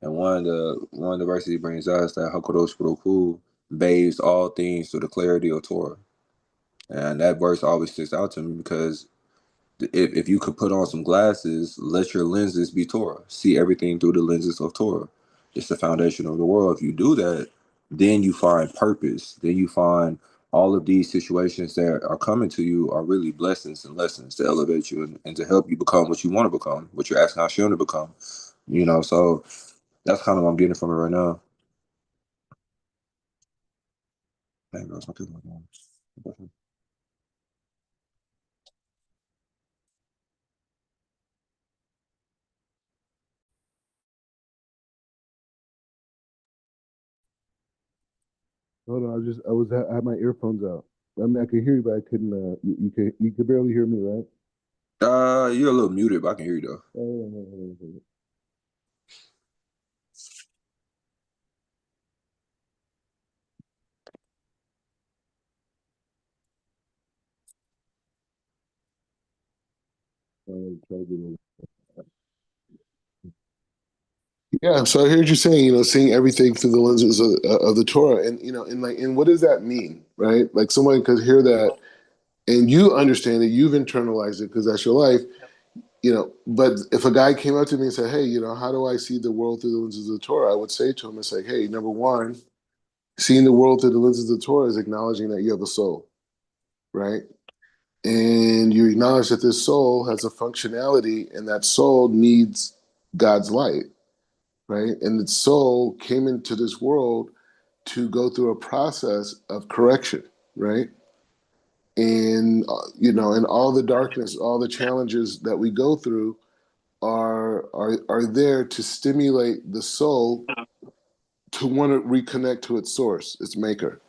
B: And one of the verses he brings out is that Hakadosh Baruch Hu bathes all things through the clarity of Torah. And that verse always sticks out to me because if you could put on some glasses, let your lenses be Torah. See everything through the lenses of Torah. It's the foundation of the world. If you do that, then you find purpose. Then you find all of these situations that are coming to you are really blessings and lessons to elevate you and to help you become what you want to become, what you're asking Hashem to become. So that's kind of what I'm getting from it right now. Dang, bro, it's my kid.
A: Hold on. I had my earphones out. I mean, I could hear you, but I couldn't. You could barely hear me, right?
B: You're a little muted, but I can hear you though.
A: Oh, try to get in. Yeah, so I heard you saying, seeing everything through the lenses of the Torah, and and what does that mean, right? Like someone could hear that, and you understand it, you've internalized it because that's your life, But if a guy came up to me and said, "Hey, how do I see the world through the lenses of the Torah?" I would say to him, "It's like, hey, number one, seeing the world through the lenses of the Torah is acknowledging that you have a soul, right? And you acknowledge that this soul has a functionality, and that soul needs God's light, right? And the soul came into this world to go through a process of correction, right? And and all the darkness, all the challenges that we go through are there to stimulate the soul to want to reconnect to its source, its maker,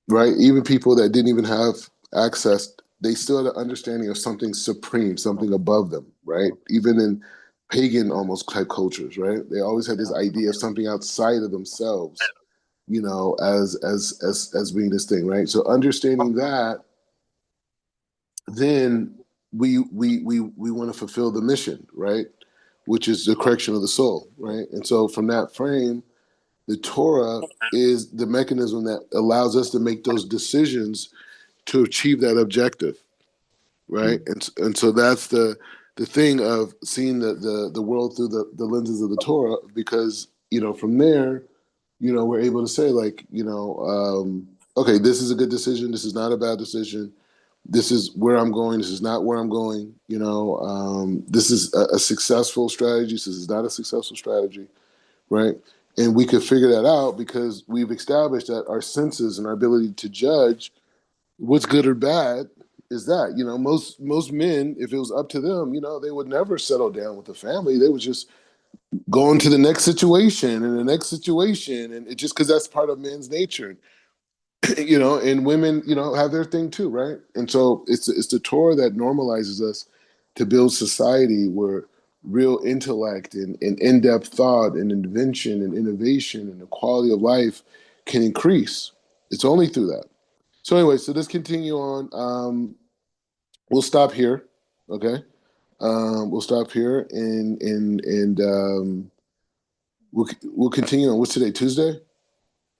A: right? Even people that didn't even have access, they still had an understanding of something supreme, something above them, right? Even in pagan almost type cultures, right? They always had this idea of something outside of themselves, as being this thing, right? So understanding that, then we want to fulfill the mission, right? Which is the correction of the soul, right? And so from that frame, the Torah is the mechanism that allows us to make those decisions to achieve that objective, right? And so that's the thing of seeing the world through the lenses of the Torah, because from there, we're able to say like, okay, this is a good decision. This is not a bad decision. This is where I'm going. This is not where I'm going. This is a successful strategy. This is not a successful strategy, right? And we could figure that out because we've established that our senses and our ability to judge what's good or bad is that. Most men, if it was up to them, they would never settle down with a family. They would just go on to the next situation and the next situation, and it just because that's part of men's nature. And women, have their thing too, right? And so it's the Torah that normalizes us to build society where real intellect and in-depth thought and invention and innovation and the quality of life can increase. It's only through that. So anyway, so let's continue on. We'll stop here. Okay. We'll stop here and we'll continue on. What's today? Tuesday?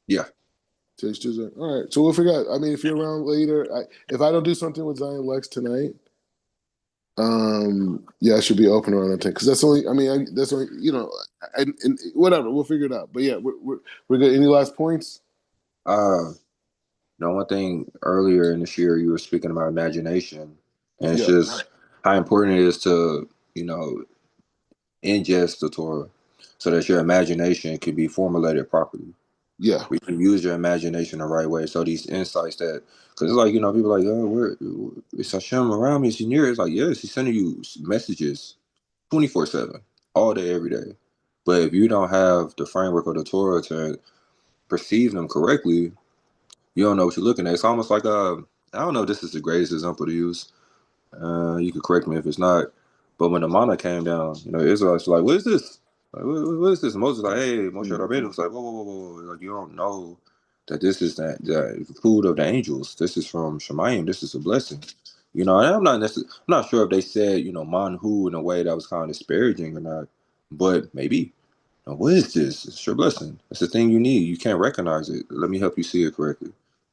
B: Yeah.
A: Today's Tuesday. All right. So we'll figure out. I mean, if you're around later, if I don't do something with Zion Lex tonight, yeah, I should be open around that time because that's only. I mean, that's only. And whatever. We'll figure it out. But yeah, we're good. Any last points?
B: Uh, one thing earlier in this year you were speaking about imagination, and it's
A: Yeah.
B: just how important it is to ingest the Torah so that your imagination can be formulated properly.
A: Yeah.
B: We can use your imagination the right way. So these insights that, because it's like, people are like, oh, is Hashem around me? It's in your, it's like, yes, he's sending you messages 24/7, all day, every day. But if you don't have the framework of the Torah to perceive them correctly, you don't know what you're looking at. It's almost like, I don't know if this is the greatest example to use. You can correct me if it's not. But when the manna came down, Israelites were like, what is this? Like, what is this? And Moses like, hey, Moshe Rabbeinu was like, whoa, whoa, whoa, whoa. Like, you don't know that this is the food of the angels. This is from Shemayim. This is a blessing. And I'm not sure if they said, manhu in a way that was kind of disparaging or not. But maybe. Now, what is this? It's your blessing. It's the thing you need. You can't recognize it. Let me help you see it correctly.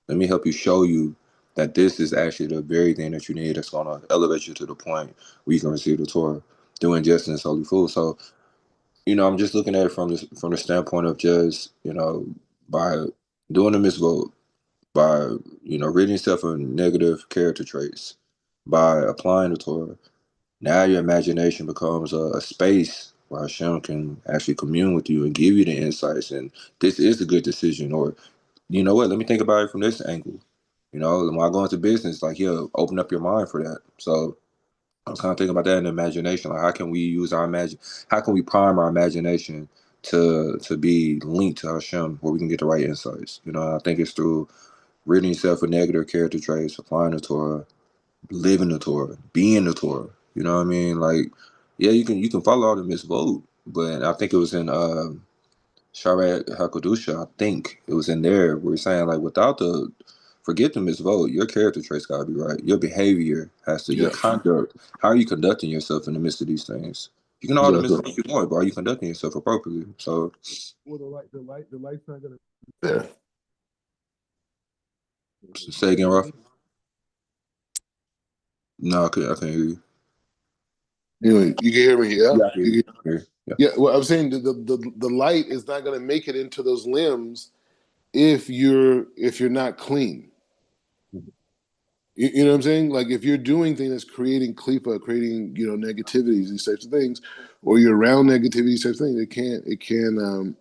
B: Let me help you show you that this is actually the very thing that you need that's going to elevate you to the point where you can receive the Torah, doing justice and holy food. So, I'm just looking at it from the standpoint of just, by doing the mitzvot, by, ridding yourself of negative character traits, by applying the Torah, now your imagination becomes a space where Hashem can actually commune with you and give you the insights. And this is a good decision. Or, you know what? Let me think about it from this angle. When I go into business, like he'll open up your mind for that. So I was kind of thinking about that in imagination. Like, how can we use our How can we prime our imagination to be linked to Hashem, where we can get the right insights? I think it's through ridding yourself of negative character traits, applying the Torah, living the Torah, being the Torah. You know what I mean? Like, yeah, you can follow all the mitzvot, but I think it was in Sharet Hakadusha. I think it was in there where he's saying like, without forget the mitzvot, your character traits gotta be right. Your behavior has to, your
A: Yeah.
B: conduct. How are you conducting yourself in the midst of these things? You can all the
A: Exactly.
B: mitzvot you want, but are you conducting yourself appropriately? So,
A: Well, the light's not gonna. Yeah.
B: say again, Ruff. No, I can't hear you.
A: Anyway, you can hear me. Yeah.
B: Yeah, I can hear you. Yeah.
A: Yeah. Well, I'm saying the light is not gonna make it into those limbs if you're not clean. You know what I'm saying? Like if you're doing things that's creating klipa, creating negativities, these types of things, or you're around negativity, these types of things, it can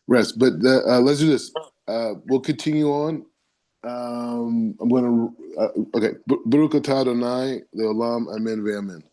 A: rest. But let's do this. We'll continue on. I'm going to okay. Baruch atah Adonai leolam amen ve'amen.